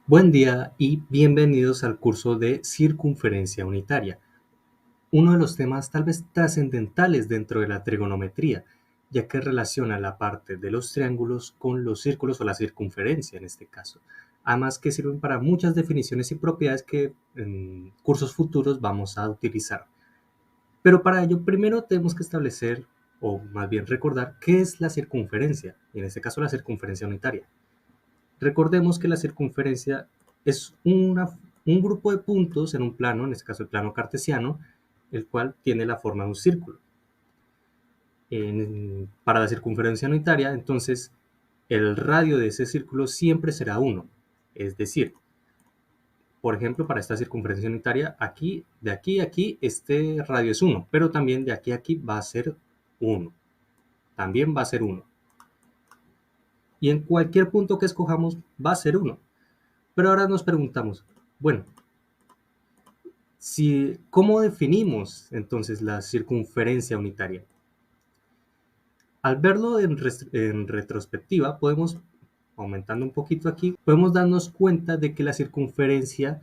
Buen día y bienvenidos al curso de circunferencia unitaria, uno de los temas tal vez trascendentales dentro de la trigonometría, ya que relaciona la parte de los triángulos con los círculos o la circunferencia en este caso. Además que sirven para muchas definiciones y propiedades que en cursos futuros vamos a utilizar. Pero para ello primero tenemos que establecer, o más bien recordar, qué es la circunferencia, y en este caso la circunferencia unitaria. Recordemos que la circunferencia es un grupo de puntos en un plano, en este caso el plano cartesiano, el cual tiene la forma de un círculo. Para la circunferencia unitaria, entonces, el radio de ese círculo siempre será 1. Es decir, por ejemplo, para esta circunferencia unitaria, de aquí a aquí, este radio es 1, pero también de aquí a aquí va a ser 1. También va a ser 1. Y en cualquier punto que escojamos va a ser 1. Pero ahora nos preguntamos, bueno, ¿cómo definimos entonces la circunferencia unitaria? Al verlo en retrospectiva, aumentando un poquito aquí, podemos darnos cuenta de que la circunferencia,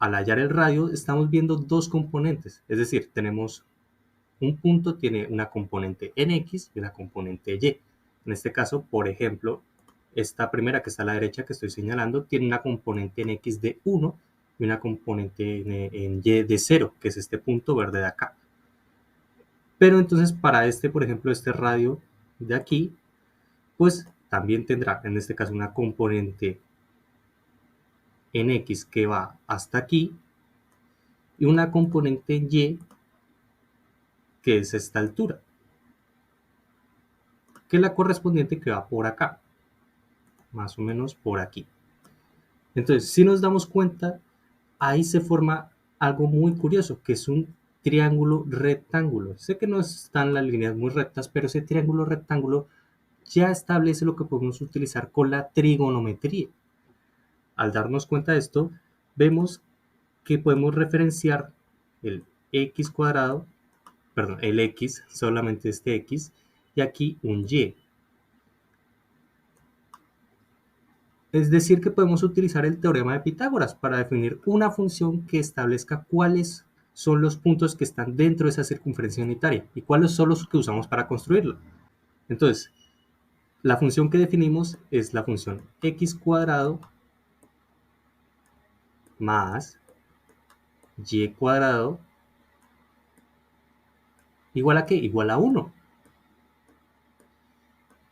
al hallar el radio, estamos viendo dos componentes. Es decir, tenemos un punto, tiene una componente en X y una componente Y. En este caso, por ejemplo, esta primera que está a la derecha que estoy señalando, tiene una componente en X de 1 y una componente en Y de 0, que es este punto verde de acá. Pero entonces para por ejemplo, este radio de aquí, pues también tendrá en este caso una componente en X que va hasta aquí y una componente en Y que es esta altura, que es la correspondiente que va por acá, más o menos por aquí. Entonces, si nos damos cuenta, ahí se forma algo muy curioso, que es un triángulo rectángulo. Sé que no están las líneas muy rectas, pero ese triángulo rectángulo ya establece lo que podemos utilizar con la trigonometría. Al darnos cuenta de esto, vemos que podemos referenciar el x cuadrado, perdón, el x, solamente este x, y aquí un y. Es decir, que podemos utilizar el teorema de Pitágoras para definir una función que establezca cuáles son los puntos que están dentro de esa circunferencia unitaria y cuáles son los que usamos para construirlo. Entonces, la función que definimos es la función x cuadrado más y cuadrado igual a ¿qué? Igual a 1.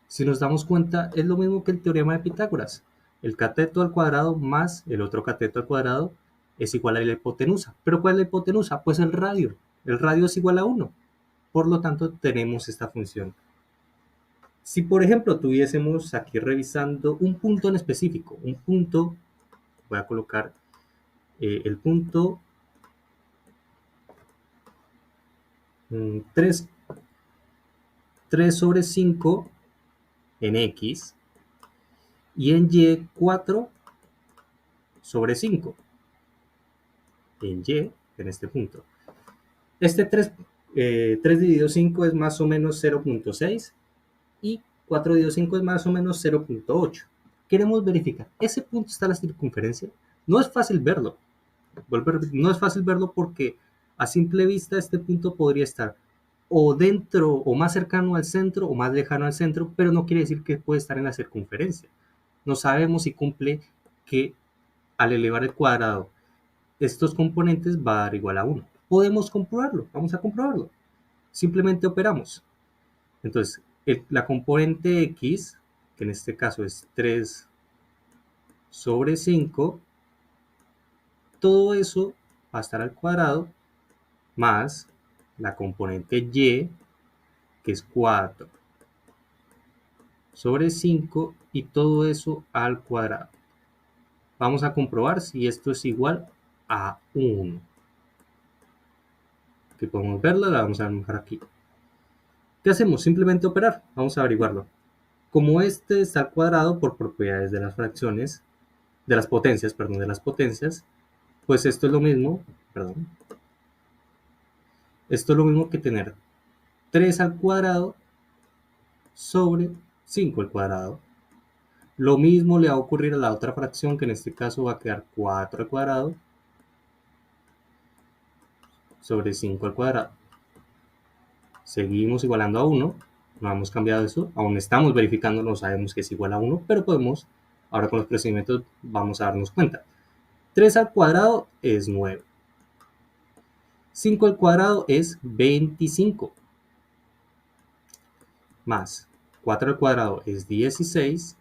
Si nos damos cuenta, es lo mismo que el teorema de Pitágoras. El cateto al cuadrado más el otro cateto al cuadrado es igual a la hipotenusa. ¿Pero cuál es la hipotenusa? Pues el radio. El radio es igual a 1. Por lo tanto, tenemos esta función. Si, por ejemplo, tuviésemos aquí revisando un punto en específico, un punto, voy a colocar el punto 3 sobre 5 en X y en Y 4 sobre 5 en Y, en este punto. Este 3 dividido 5 es más o menos 0.6 y 4 dividido 5 es más o menos 0.8. Queremos verificar, ¿ese punto está en la circunferencia? No es fácil verlo. No es fácil verlo porque a simple vista este punto podría estar o dentro o más cercano al centro o más lejano al centro, pero no quiere decir que puede estar en la circunferencia. No sabemos si cumple que al elevar el cuadrado estos componentes va a dar igual a 1. Podemos comprobarlo, vamos a comprobarlo. Simplemente operamos. Entonces, la componente x, que en este caso es 3 sobre 5, todo eso va a estar al cuadrado más la componente y, que es 4 sobre 5, y todo eso al cuadrado. Vamos a comprobar si esto es igual a 1. Aquí podemos verlo, la vamos a dejar aquí. ¿Qué hacemos? Simplemente operar. Vamos a averiguarlo. Como este está al cuadrado por propiedades de las fracciones, de las potencias, pues esto es lo mismo, esto es lo mismo que tener 3 al cuadrado sobre 5 al cuadrado. Lo mismo le va a ocurrir a la otra fracción, que en este caso va a quedar 4 al cuadrado sobre 5 al cuadrado. Seguimos igualando a 1, no hemos cambiado eso, aún estamos verificando, no sabemos que es igual a 1, pero podemos, ahora con los procedimientos vamos a darnos cuenta. 3 al cuadrado es 9. 5 al cuadrado es 25. Más 4 al cuadrado es 16.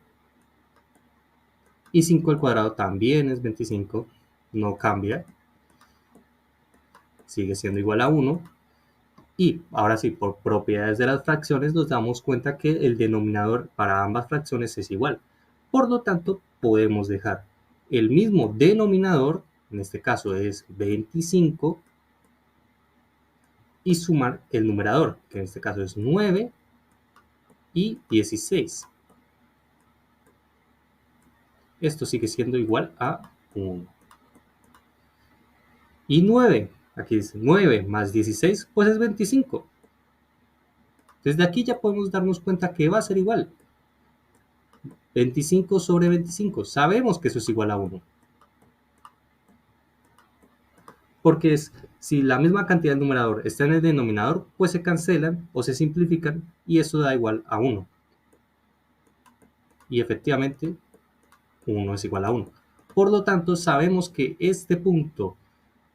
Y 5 al cuadrado también es 25. No cambia. Sigue siendo igual a 1. Y ahora sí, por propiedades de las fracciones nos damos cuenta que el denominador para ambas fracciones es igual. Por lo tanto, podemos dejar el mismo denominador, en este caso es 25, y sumar el numerador, que en este caso es 9 y 16. Esto sigue siendo igual a 1. Y 9, aquí dice 9 más 16, pues es 25. Desde aquí ya podemos darnos cuenta que va a ser igual. 25 sobre 25. Sabemos que eso es igual a 1. Porque si la misma cantidad del numerador está en el denominador, pues se cancelan o se simplifican y eso da igual a 1. Y efectivamente, 1 es igual a 1. Por lo tanto, sabemos que este punto,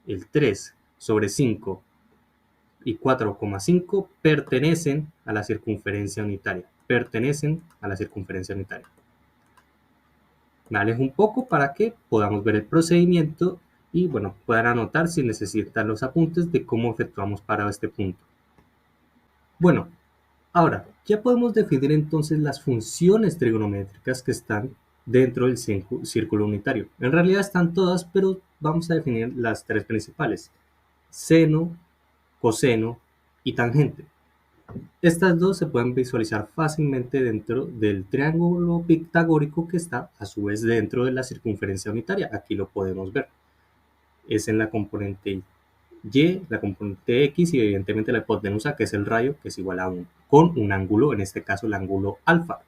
el 3 sobre 5 y 4,5 pertenecen a la circunferencia unitaria. Pertenecen a la circunferencia unitaria. Me alejo un poco para que podamos ver el procedimiento y bueno, puedan anotar si necesitan los apuntes de cómo efectuamos para este punto. Bueno, ahora ya podemos definir entonces las funciones trigonométricas que están dentro del círculo unitario. En realidad están todas, pero vamos a definir las tres principales: seno, coseno y tangente. Estas dos se pueden visualizar fácilmente dentro del triángulo pitagórico que está a su vez dentro de la circunferencia unitaria. Aquí lo podemos ver. Es en la componente y, la componente x y evidentemente la hipotenusa, que es el radio, que es igual a 1, con un ángulo, en este caso el ángulo alfa.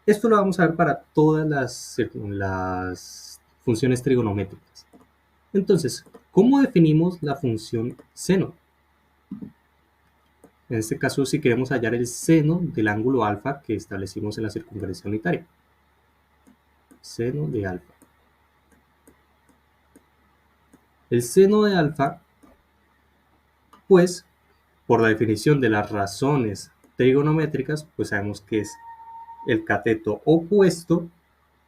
Esto lo vamos a ver para todas las funciones trigonométricas. Entonces, ¿cómo definimos la función seno? En este caso, si queremos hallar el seno del ángulo alfa que establecimos en la circunferencia unitaria. Seno de alfa. El seno de alfa, pues, por la definición de las razones trigonométricas, pues sabemos que es el cateto opuesto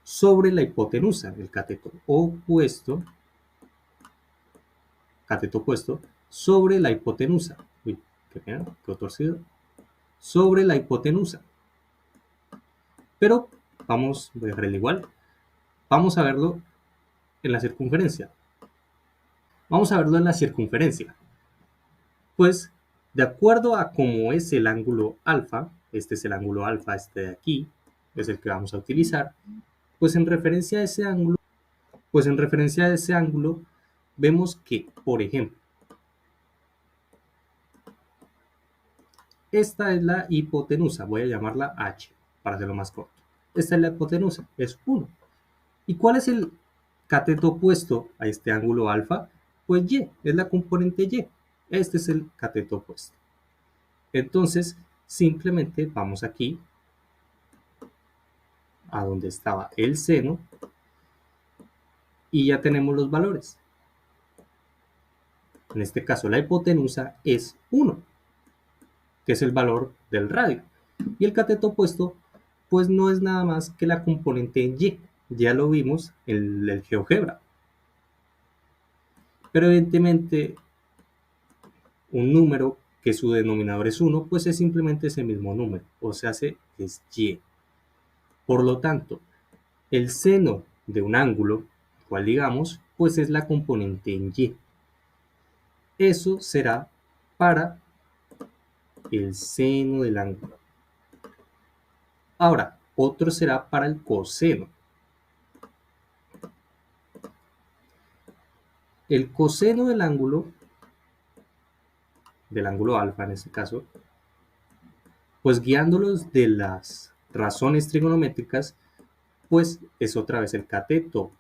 sobre la hipotenusa. El cateto opuesto sobre la hipotenusa. Uy, qué pena, quedó torcido. Sobre la hipotenusa. Pero voy a dejar el igual. Vamos a verlo en la circunferencia. Vamos a verlo en la circunferencia. Pues, de acuerdo a cómo es el ángulo alfa, este es el ángulo alfa, este de aquí, es el que vamos a utilizar, pues en referencia a ese ángulo, vemos que, por ejemplo, esta es la hipotenusa, voy a llamarla H, para hacerlo más corto. Esta es la hipotenusa, es 1. ¿Y cuál es el cateto opuesto a este ángulo alfa? Pues Y, es la componente Y. Este es el cateto opuesto. Entonces, simplemente vamos aquí, a donde estaba el seno, y ya tenemos los valores. En este caso, la hipotenusa es 1, que es el valor del radio. Y el cateto opuesto, pues no es nada más que la componente en Y. Ya lo vimos en el GeoGebra. Pero evidentemente, un número que su denominador es 1, pues es simplemente ese mismo número, o sea, es Y. Por lo tanto, el seno de un ángulo, cual digamos, pues es la componente en Y. Eso será para el seno del ángulo. Ahora, otro será para el coseno. El coseno del ángulo alfa en este caso, pues guiándolos de las razones trigonométricas, pues es otra vez el cateto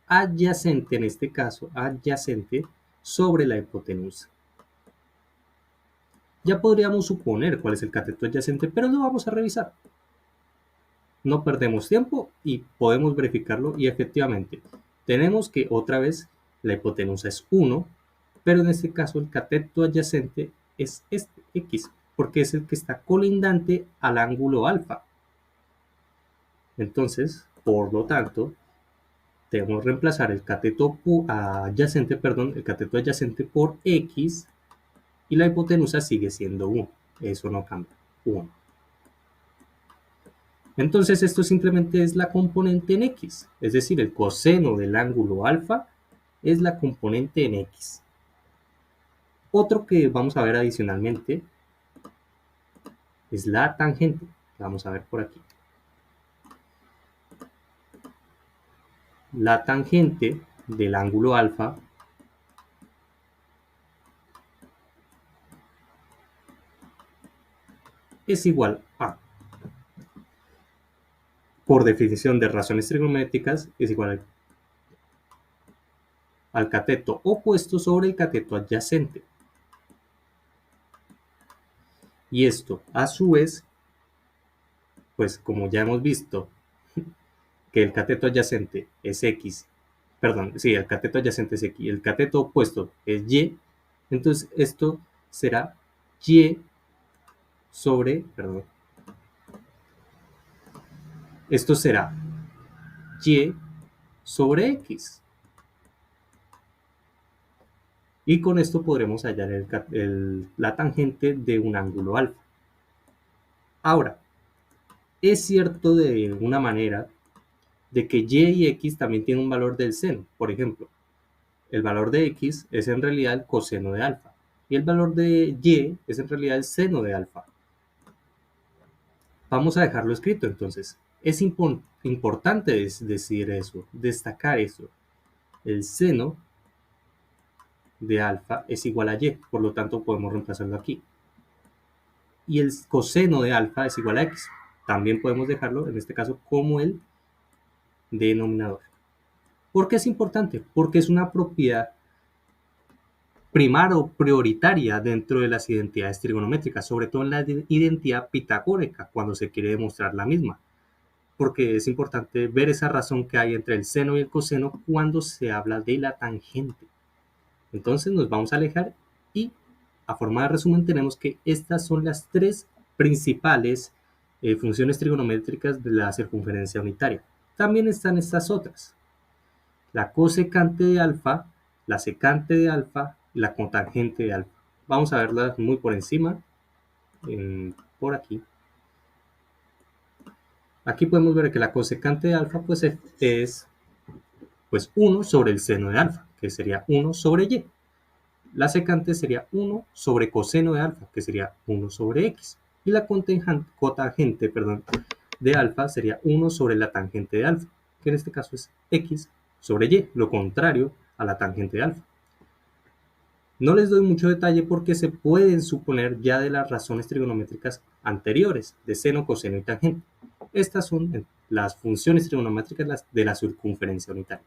adyacente, en este caso adyacente, sobre la hipotenusa. Ya podríamos suponer cuál es el cateto adyacente, pero lo vamos a revisar. No perdemos tiempo y podemos verificarlo, y efectivamente tenemos que otra vez la hipotenusa es 1, pero en este caso el cateto adyacente es este, X, porque es el que está colindante al ángulo alfa. Entonces, por lo tanto, debemos reemplazar el cateto adyacente, el cateto adyacente por X, y la hipotenusa sigue siendo 1. Eso no cambia, 1. Entonces esto simplemente es la componente en X, es decir, el coseno del ángulo alfa es la componente en X. Otro que vamos a ver adicionalmente es la tangente. Vamos a ver por aquí. La tangente del ángulo alfa es igual a, por definición de razones trigonométricas, es igual al cateto opuesto sobre el cateto adyacente. Y esto, a su vez, pues como ya hemos visto que el cateto adyacente es X, el cateto adyacente es X, el cateto opuesto es Y, entonces esto será Y sobre, esto será Y sobre X. Y con esto podremos hallar la tangente de un ángulo alfa. Ahora, es cierto de una manera de que Y y X también tienen un valor del seno. Por ejemplo, el valor de X es en realidad el coseno de alfa. Y el valor de Y es en realidad el seno de alfa. Vamos a dejarlo escrito entonces. Es importante decir eso, destacar eso. El seno de alfa es igual a Y, por lo tanto podemos reemplazarlo aquí. Y el coseno de alfa es igual a X. También podemos dejarlo, en este caso, como el denominador. ¿Por qué es importante? Porque es una propiedad primaria o prioritaria dentro de las identidades trigonométricas, sobre todo en la identidad pitagórica, cuando se quiere demostrar la misma. Porque es importante ver esa razón que hay entre el seno y el coseno cuando se habla de la tangente. Entonces nos vamos a alejar y a forma de resumen tenemos que estas son las tres principales funciones trigonométricas de la circunferencia unitaria. También están estas otras: la cosecante de alfa, la secante de alfa y la cotangente de alfa. Vamos a verlas muy por encima, por aquí. Aquí podemos ver que la cosecante de alfa pues, es 1 sobre el seno de alfa, que sería 1 sobre y. La secante sería 1 sobre coseno de alfa, que sería 1 sobre x. Y la cotangente de alfa sería 1 sobre la tangente de alfa, que en este caso es x sobre y, lo contrario a la tangente de alfa. No les doy mucho detalle porque se pueden suponer ya de las razones trigonométricas anteriores, de seno, coseno y tangente. Estas son las funciones trigonométricas de la circunferencia unitaria.